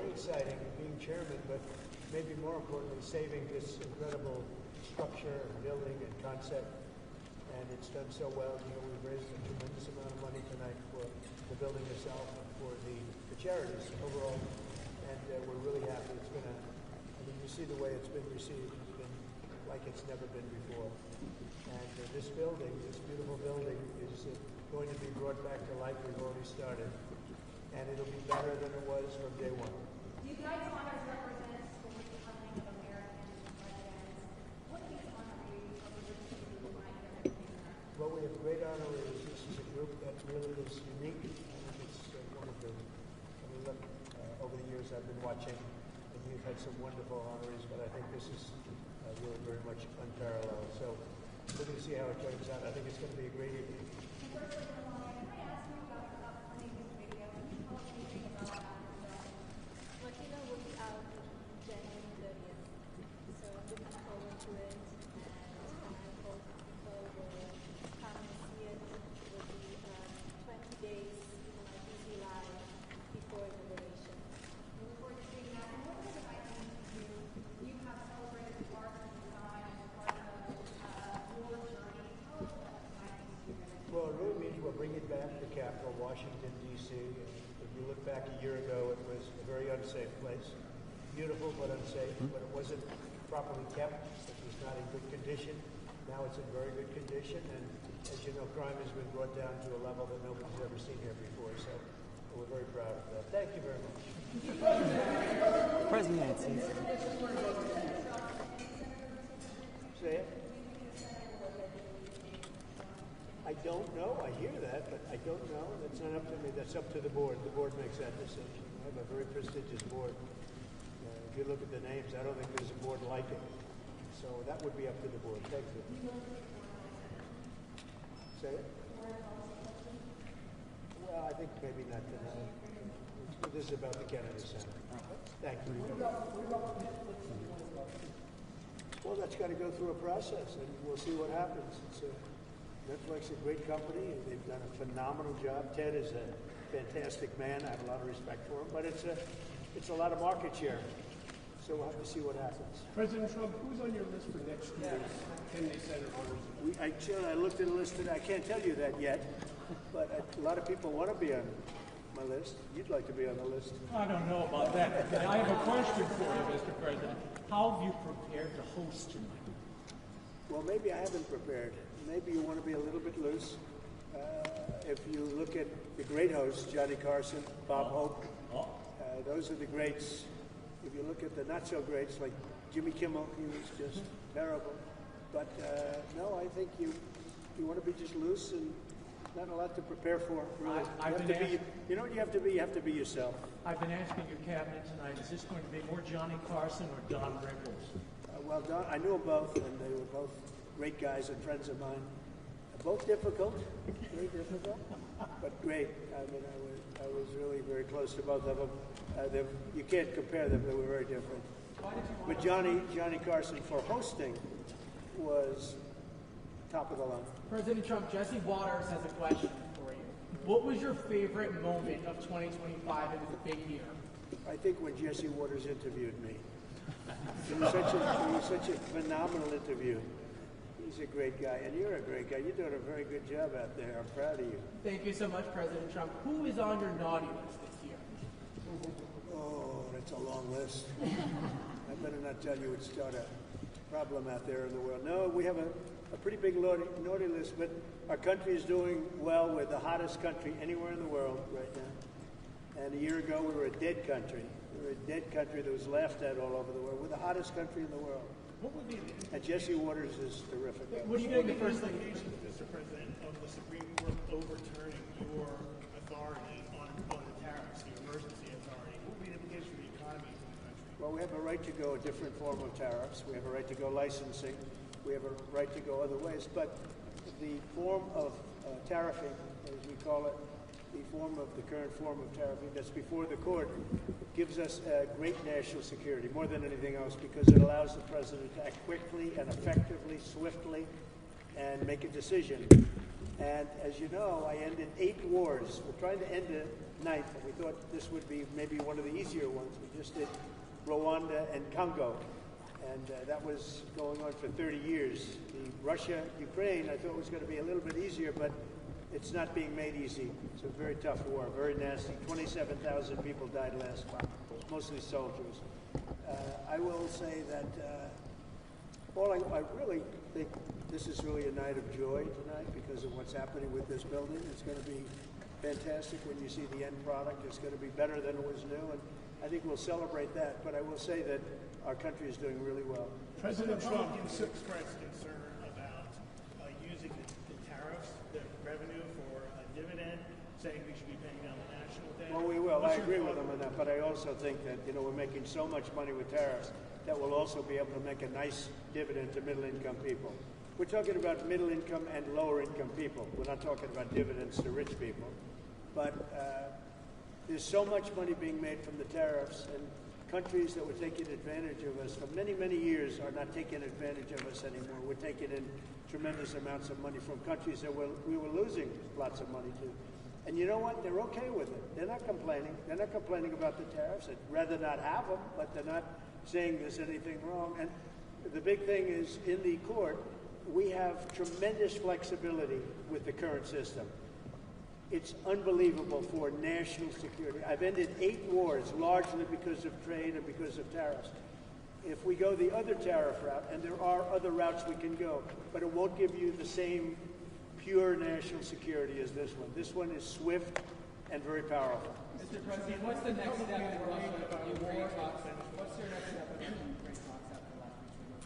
very exciting being chairman, but maybe more importantly, saving this incredible structure and building and concept. And it's done so well. You know, we've raised a tremendous amount of money tonight for the building itself and for the charities overall. And we're really happy. It's been you see the way it's been received. It's been like it's never been before. And this building, this beautiful building, is going to be brought back to life. We've already started. And it'll be better than it was from day one. Do you guys honors represent schools becoming of Americans and presidents? What do these honorees of the you might get? Well, we have great honorees. This is a group that really is unique. I think it's one of the, look, over the years I've been watching, and you've had some wonderful honorees, but I think this is really very much unparalleled. So we're going to see how it turns out. I think it's going to be a great evening. Firstly, Melania, can I ask you about the upcoming video? Can you tell us anything about that? Martina will be out January 30th, so I'm looking forward to it, and I hope people will come and see it. It will be 20 days in my busy life before renovation. We look forward to seeing that. And what does it like to you? You have celebrated the art and design as part of your journey. Tell us what it's like to you. Well, it really means we're bringing back the capital, Washington, D.C. If you look back a year ago, it was a very unsafe place. Beautiful, but unsafe. But it wasn't properly kept. It was not in good condition. Now it's in very good condition. And as you know, crime has been brought down to a level that nobody's ever seen here before. So we're very proud of that. Thank you very much. President. Say it. I don't know. I hear that, but I don't know. That's not up to me. That's up to the board. The board makes that decision. I have a very prestigious board. If you look at the names, I don't think there's a board like it. So that would be up to the board. Thank you. Say it? Well, I think maybe not tonight. This is about the Kennedy Center. Thank you. Well, that's got to go through a process, and we'll see what happens. Netflix is a great company, and they've done a phenomenal job. Ted is a fantastic man. I have a lot of respect for him, but it's a lot of market share. So we'll have to see what happens. President Trump, who's on your list for next year's Kennedy Center honors? I looked at the list today. I can't tell you that yet, but a lot of people want to be on my list. You'd like to be on the list. I don't know about that. I have a question for you, Mr. President. How have you prepared to host tonight? Well, maybe I haven't prepared. Maybe you want to be a little bit loose. If you look at the great hosts, Johnny Carson, Bob Hope, those are the greats. If you look at the not-so-greats, like Jimmy Kimmel, he was just terrible. But no, I think you want to be just loose and not a lot to prepare for, really. You know what you have to be? You have to be yourself. I've been asking your cabinet tonight, is this going to be more Johnny Carson or Don Rickles? Well, Don, I knew them both, and they were both great guys and friends of mine. Both difficult, very difficult, but great. I mean, I was really very close to both of them. You can't compare them; they were very different. But Johnny Carson, for hosting, was top of the line. President Trump, Jesse Waters has a question for you. What was your favorite moment of 2025? It was a big year. I think when Jesse Waters interviewed me. It was such a phenomenal interview. He's a great guy, and you're a great guy. You're doing a very good job out there. I'm proud of you. Thank you so much, President Trump. Who is on your naughty list this year? Oh, that's a long list. I better not tell you. It'd start a problem out there in the world. No, we have a pretty big naughty list, but our country is doing well. We're the hottest country anywhere in the world right now. And a year ago, we were a dead country. We were a dead country that was laughed at all over the world. We're the hottest country in the world. What would be and Jesse Waters is terrific. What are you doing the first thing? Mr. President, of the Supreme Court overturning your authority on the tariffs, your emergency authority? What would be the implications for the economy in the country? Well, we have a right to go a different form of tariffs. We have a right to go licensing. We have a right to go other ways. But the form of tariffing, as we call it, the current form of tariffing that's before the court, gives us great national security, more than anything else, because it allows the president to act quickly and effectively, swiftly, and make a decision. And as you know, I ended 8 wars. We're trying to end a 9th, and we thought this would be maybe one of the easier ones. We just did Rwanda and Congo, and that was going on for 30 years. The Russia-Ukraine, I thought was going to be a little bit easier, but it's not being made easy. It's a very tough war, very nasty. 27,000 people died last month, mostly soldiers. I will say that I really think this is really a night of joy tonight because of what's happening with this building. It's going to be fantastic when you see the end product. It's going to be better than it was new, and I think we'll celebrate that. But I will say that our country is doing really well. President Trump expressed concern about using the tariffs, the revenue for a dividend, saying we should be paying down the national debt. Well, we will. I agree with him on that, but I also think that we're making so much money with tariffs that we'll also be able to make a nice dividend to middle-income people. We're talking about middle-income and lower-income people. We're not talking about dividends to rich people. But there's so much money being made from the tariffs, and countries that were taking advantage of us for many, many years are not taking advantage of us anymore. We're taking in tremendous amounts of money from countries that we were losing lots of money to. And you know what? They're okay with it. They're not complaining. They're not complaining about the tariffs. They'd rather not have them, but they're not saying there's anything wrong. And the big thing is, in the court, we have tremendous flexibility with the current system. It's unbelievable for national security. I've ended 8 wars, largely because of trade and because of tariffs. If we go the other tariff route, and there are other routes we can go, but it won't give you the same pure national security as this one. This one is swift and very powerful. Mr. President, what's the next step in Russia-Ukraine talks? What's your next step in Ukraine talks after the last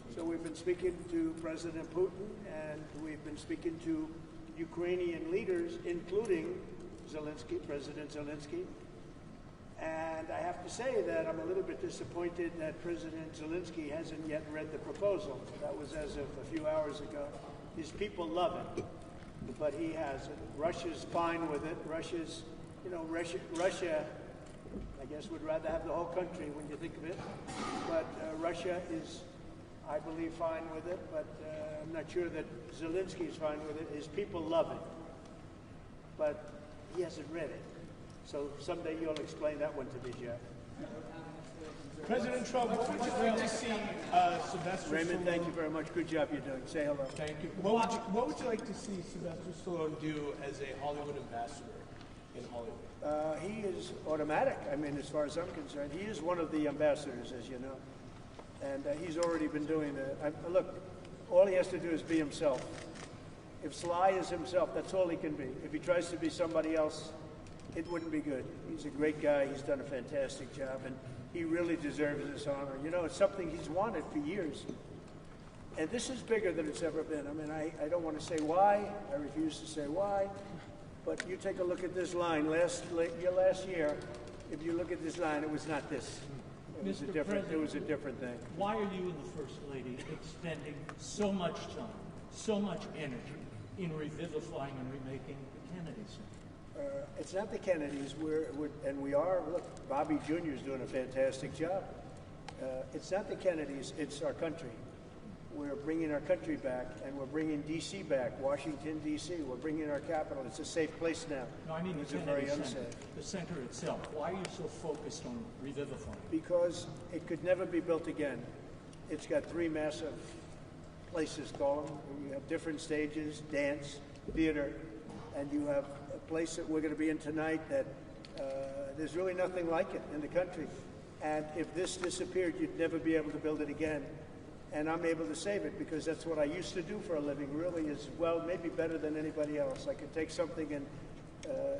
week's? So we've been speaking to President Putin, and we've been speaking to Ukrainian leaders, including Zelensky, President Zelensky. And I have to say that I'm a little bit disappointed that President Zelensky hasn't yet read the proposal. That was as of a few hours ago. His people love it, but he hasn't. Russia's fine with it. Russia, I guess, would rather have the whole country when you think of it. But Russia is, I believe, fine with it, but I'm not sure that Zelensky is fine with it. His people love it, but he hasn't read it. So someday you'll explain that one to me, Jeff. President Trump, what would you like to see Sylvester Raymond, Stallone? thank you very much. Good job you're doing. Say hello. Thank you. What would you like to see Sylvester Stallone do as a Hollywood ambassador in Hollywood? He is automatic. I mean, as far as I'm concerned, he is one of the ambassadors, as you know. And he's already been doing that. Look, all he has to do is be himself. If Sly is himself, that's all he can be. If he tries to be somebody else, it wouldn't be good. He's a great guy. He's done a fantastic job, and he really deserves this honor. You know, it's something he's wanted for years. And this is bigger than it's ever been. I mean, I don't want to say why. I refuse to say why. But you take a look at this line. Last year, if you look at this line, it was not this. It was a different thing. Why are you and the First Lady expending so much time, so much energy in revivifying and remaking the Kennedy Center? It's not the Kennedys. We are. Look, Bobby Jr. is doing a fantastic job. It's not the Kennedys. It's our country. We're bringing our country back, and we're bringing D.C. back, Washington, D.C. We're bringing our capital. It's a safe place now. No, I mean it's the very Kennedy unsafe. Center, the center itself. Why are you so focused on revivifying? Because it could never be built again. It's got 3 massive places, call them. You have different stages, dance, theater, and you have a place that we're going to be in tonight that there's really nothing like it in the country. And if this disappeared, you'd never be able to build it again. And I'm able to save it because that's what I used to do for a living, really, is, well, maybe better than anybody else. I could take something and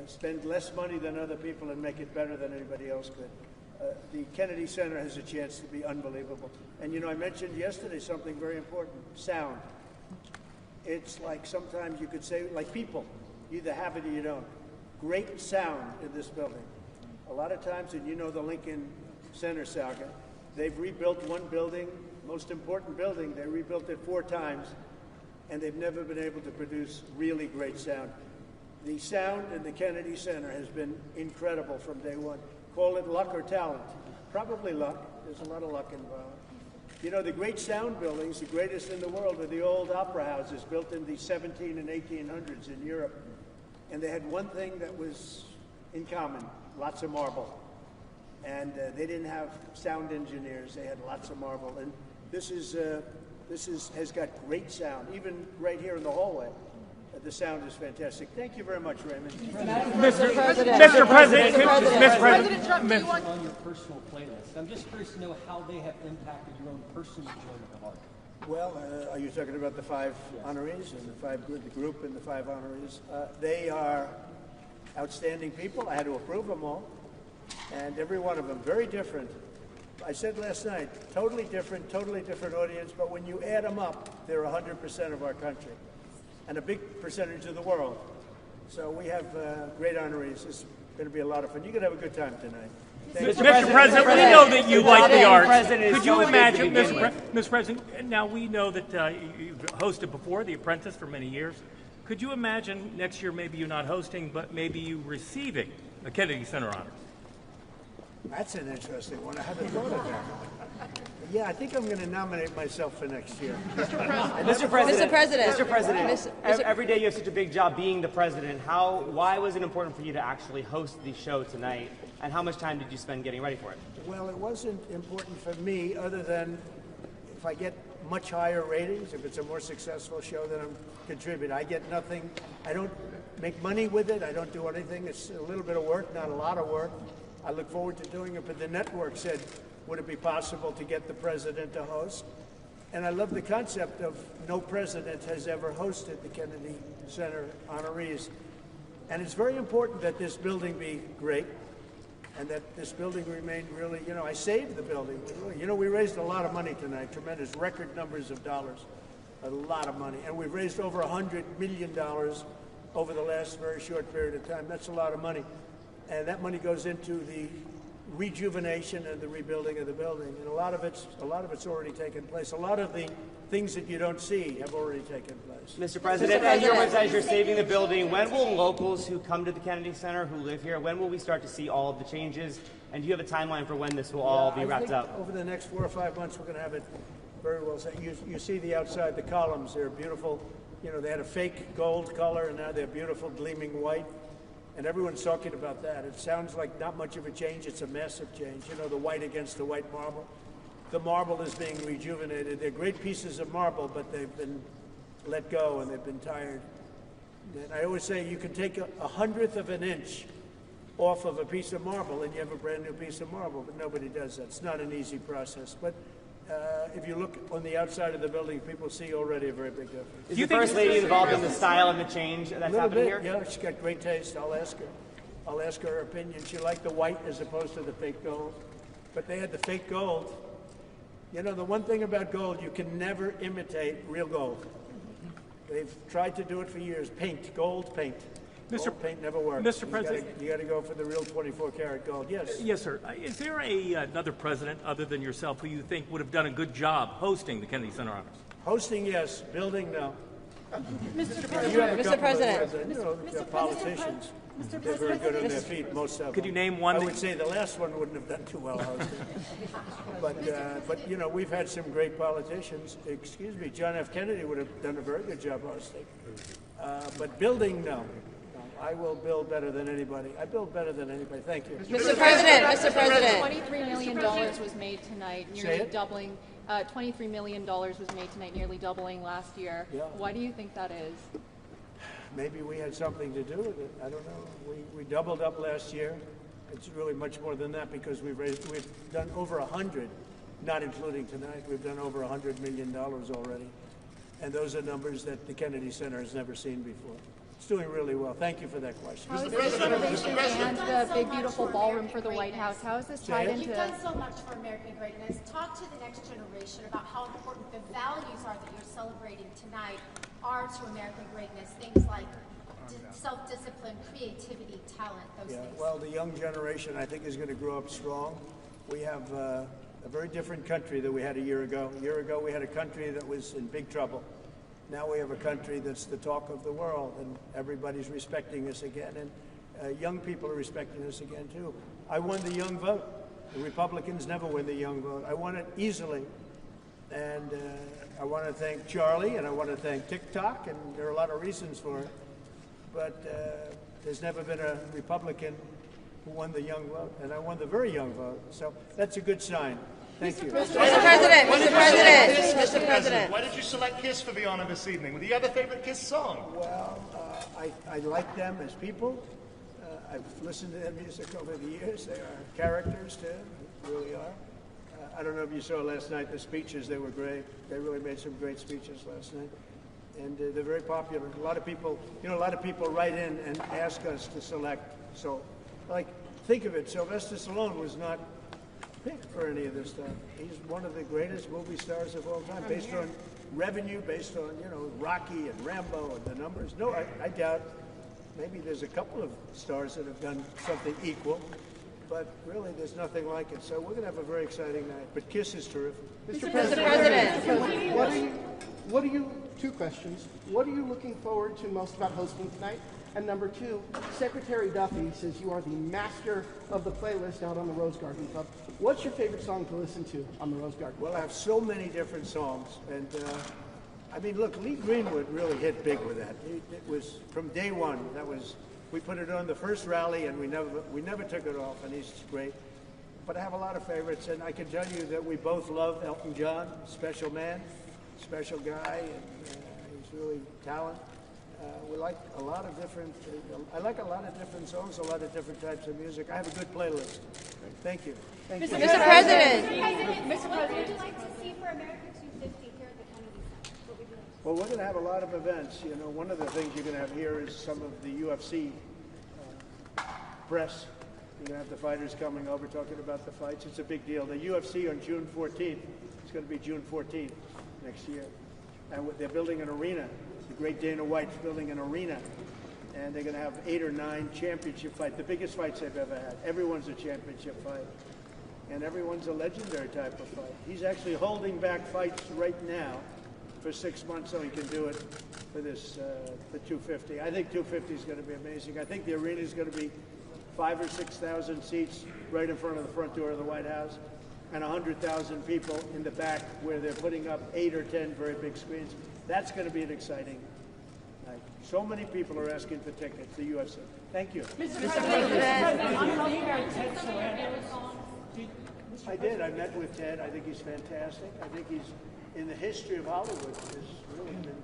spend less money than other people and make it better than anybody else could. The Kennedy Center has a chance to be unbelievable. And, you know, I mentioned yesterday something very important, sound. It's like sometimes you could say, like people, you either have it or you don't. Great sound in this building. A lot of times, and you know the Lincoln Center saga, they've rebuilt one building, most important building, they rebuilt it 4 times, and they've never been able to produce really great sound. The sound in the Kennedy Center has been incredible from day one. Call it luck or talent. Probably luck. There's a lot of luck involved. You know, the great sound buildings, the greatest in the world, were the old opera houses built in the 17 and 1800s in Europe. And they had one thing that was in common, lots of marble. And they didn't have sound engineers, they had lots of marble. And this has got great sound, even right here in the hallway. The sound is fantastic. Thank you very much, Raymond. Mr. President. President Trump, do you want... On your personal playlist, I'm just curious to know how they have impacted your own personal enjoyment of art. Well, are you talking about the 5 honorees and the group and the 5 honorees? They are outstanding people. I had to approve them all, and every one of them very different. I said last night, totally different audience. But when you add them up, they're 100% of our country, and a big percentage of the world. So we have great honorees. It's going to be a lot of fun. You're going to have a good time tonight. Mr. President, we know that you like the arts. Could you imagine, Mr. President, now we know that you've hosted before, The Apprentice, for many years. Could you imagine next year maybe you not hosting, but maybe you receiving the Kennedy Center honors? That's an interesting one. I haven't thought of that. Yeah, I think I'm going to nominate myself for next year. Mr. President, every day you have such a big job being the president. Why was it important for you to actually host the show tonight, and how much time did you spend getting ready for it? Well, it wasn't important for me, other than if I get much higher ratings, if it's a more successful show, then I'm contributing. I get nothing. I don't make money with it. I don't do anything. It's a little bit of work, not a lot of work. I look forward to doing it, but the network said, would it be possible to get the president to host? And I love the concept of no president has ever hosted the Kennedy Center honorees. And it's very important that this building be great, and that this building remain really, I saved the building. We raised a lot of money tonight, tremendous record numbers of dollars, a lot of money. And we've raised over $100 million over the last very short period of time. That's a lot of money. And that money goes into the rejuvenation and the rebuilding of the building. And a lot of it's already taken place. A lot of the things that you don't see have already taken place. Mr. President, as you're saving the building, when will locals who come to the Kennedy Center, who live here, when will we start to see all of the changes? And do you have a timeline for when this will all be wrapped up? Over the next 4 or 5 months, we're going to have it very well set. You see the outside, the columns, they're beautiful. They had a fake gold color, and now they're beautiful, gleaming white. And everyone's talking about that. It sounds like not much of a change. It's a massive change. The white against the white marble. The marble is being rejuvenated. They're great pieces of marble, but they've been let go and they've been tired. And I always say you can take a 100th of an inch off of a piece of marble and you have a brand new piece of marble, but nobody does that. It's not an easy process. But if you look on the outside of the building, people see already a very big difference. Is the First Lady involved in the style and the change that's happening here? Yeah, she's got great taste. I'll ask her her opinion. She liked the white as opposed to the fake gold. But they had the fake gold. The one thing about gold, you can never imitate real gold. They've tried to do it for years. Gold paint. Gold paint never works. Mr. President, you got to go for the real 24-karat gold. Yes. Yes, sir. Is there another president other than yourself who you think would have done a good job hosting the Kennedy Center honors? Hosting, yes. Building, no. Mr. President. Politicians. They're very good on their feet, most of them. Could you name one? I would say the last one wouldn't have done too well hosting. But we've had some great politicians. Excuse me, John F. Kennedy would have done a very good job hosting. But building, no. I will build better than anybody. I build better than anybody. Thank you. Mr. President. $23 million was made tonight, nearly doubling. $23 million was made tonight, nearly doubling last year. Yeah. Why do you think that is? Maybe we had something to do with it. I don't know. We doubled up last year. It's really much more than that because we've done over 100, not including tonight. We've done over $100 million already. And those are numbers that the Kennedy Center has never seen before. It's doing really well. Thank you for that question. How is this renovation and the big, beautiful ballroom for the White House, how is this tied into... You've done so much for American greatness. Talk to the next generation about how important the values are that you're celebrating tonight are to American greatness. Things like self-discipline, creativity, talent, those things. Well, the young generation, I think, is going to grow up strong. We have a very different country than we had a year ago. A year ago, we had a country that was in big trouble. Now we have a country that's the talk of the world, and everybody's respecting us again, and young people are respecting us again, too. I won the young vote. The Republicans never win the young vote. I won it easily. And I want to thank Charlie, and I want to thank TikTok, and there are a lot of reasons for it. But there's never been a Republican who won the young vote, and I won the very young vote. So that's a good sign. Thank you. Mr. President, why did you select Kiss for the honor this evening? Do you have a favorite Kiss song? Well, I like them as people. I've listened to their music over the years. They are characters, too. They really are. I don't know if you saw last night the speeches. They were great. They really made some great speeches last night. And they're very popular. A lot of people, a lot of people write in and ask us to select. So, think of it. Sylvester Stallone was not picked for any of this stuff. He's one of the greatest movie stars of all time, based on revenue, based on, Rocky and Rambo and the numbers. No, I doubt. Maybe there's a couple of stars that have done something equal, but really there's nothing like it. So we're going to have a very exciting night. But Kiss is terrific. Mr. President, what are you, two questions. What are you looking forward to most about hosting tonight? And number two, Secretary Duffy says you are the master of the playlist out on the Rose Garden Club. What's your favorite song to listen to on the Rose Garden Club? Well, I have so many different songs. And, look, Lee Greenwood really hit big with that. It was from day one. We put it on the first rally, and we never took it off, and he's great. But I have a lot of favorites, and I can tell you that we both love Elton John, special man, special guy, and he's really talented. We like a lot of different. I like a lot of different songs, a lot of different types of music. I have a good playlist. Thank you. Thank you. Mr. President, what would you like to see for America 250 here at the Kennedy Center? What would you like to see? Well, we're going to have a lot of events. One of the things you're going to have here is some of the UFC press. You're going to have the fighters coming over talking about the fights. It's a big deal. The UFC on June 14th. It's going to be June 14th next year. And they're building an arena. The great Dana White's building an arena. And they're going to have 8 or 9 championship fights, the biggest fights they've ever had. Everyone's a championship fight. And everyone's a legendary type of fight. He's actually holding back fights right now for 6 months so he can do it for this, the 250. I think 250 is going to be amazing. I think the arena is going to be 5,000 or 6,000 seats right in front of the front door of the White House, and 100,000 people in the back where they're putting up 8 or 10 very big screens. That's going to be an exciting night. So many people are asking for tickets, the UFC. Thank you. Mr. President. I did. I met with Ted. I think he's fantastic. I think he's, in the history of Hollywood, has really been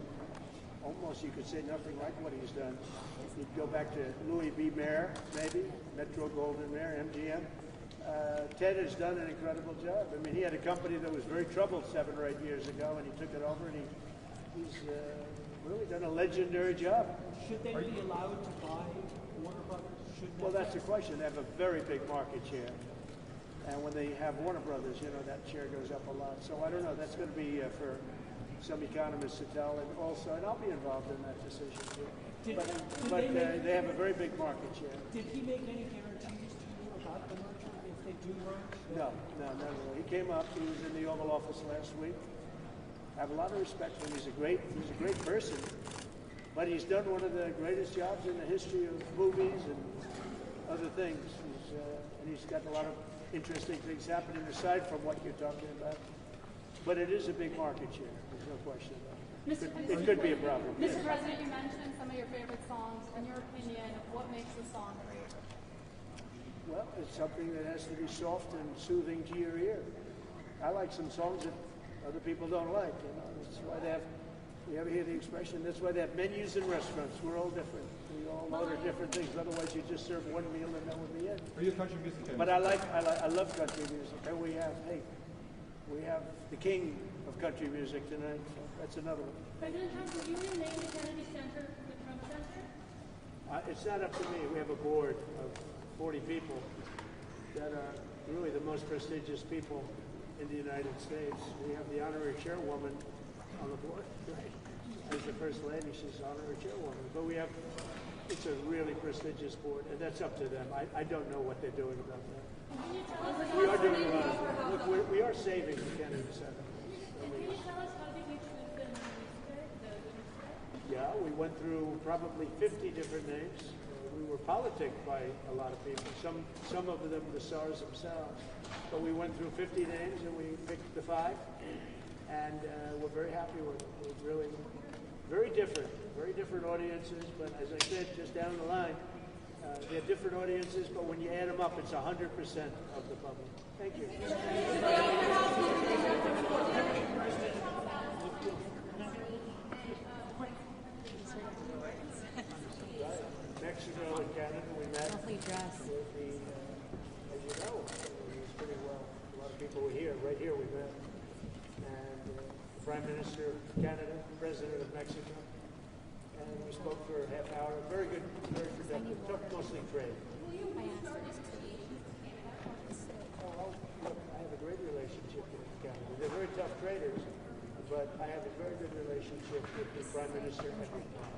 almost, you could say, nothing like what he's done. You'd go back to Louis B. Mayer, maybe, Metro Goldwyn Mayer, MGM. Ted has done an incredible job. I mean, he had a company that was very troubled 7 or 8 years ago, and he took it over, and he's really done a legendary job. Should they be allowed to buy Warner Brothers? Well, that's the question. They have a very big market share. And when they have Warner Brothers, that share goes up a lot. So I don't know. That's going to be for some economists to tell. And also, and I'll be involved in that decision too. But they have a very big market share. Did he make any guarantees to you about the merger if they do merge? No, not really. He came up. He was in the Oval Office last week. I have a lot of respect for him. He's a great person. But he's done one of the greatest jobs in the history of movies and other things. He's got a lot of interesting things happening aside from what you're talking about. But it is a big market share. There's no question about it. It could be a problem. Mr. President, you mentioned some of your favorite songs. In your opinion, what makes a song great? Well, it's something that has to be soft and soothing to your ear. I like some songs that other people don't like. That's why they have, you ever hear the expression, that's why they have menus in restaurants. We're all different. We all order different things. Otherwise, you just serve one meal and that would be it. Are you a country music fan? But I love country music. And we have the king of country music tonight. So that's another one. President Trump, would you rename the Kennedy Center the Trump Center? It's not up to me. We have a board of 40 people that are really the most prestigious people in the United States. We have the honorary chairwoman on the board, right? As the First Lady, she's honorary chairwoman. But it's a really prestigious board, and that's up to them. I don't know what they're doing about that. We are doing a lot of things. Look, we are saving the Kennedy Center. Can you tell us how did you choose the Yeah, we went through probably 50 different names. We were politicked by a lot of people, some of them the stars themselves. But we went through 50 names and we picked the 5. and we're very happy with it. It's really very different audiences, but as I said, just down the line, they're different audiences, but when you add them up, it's 100% of the public. Thank you. Mexico and Canada, we met with the, as you know, it was pretty well. A lot of people were here. Right here we met. And the Prime Minister of Canada, President of Mexico. And we spoke for a half hour. Very good, very productive. Talked mostly trade. I have a great relationship with Canada. They're very tough traders, but I have a very good relationship with the Prime Minister every time.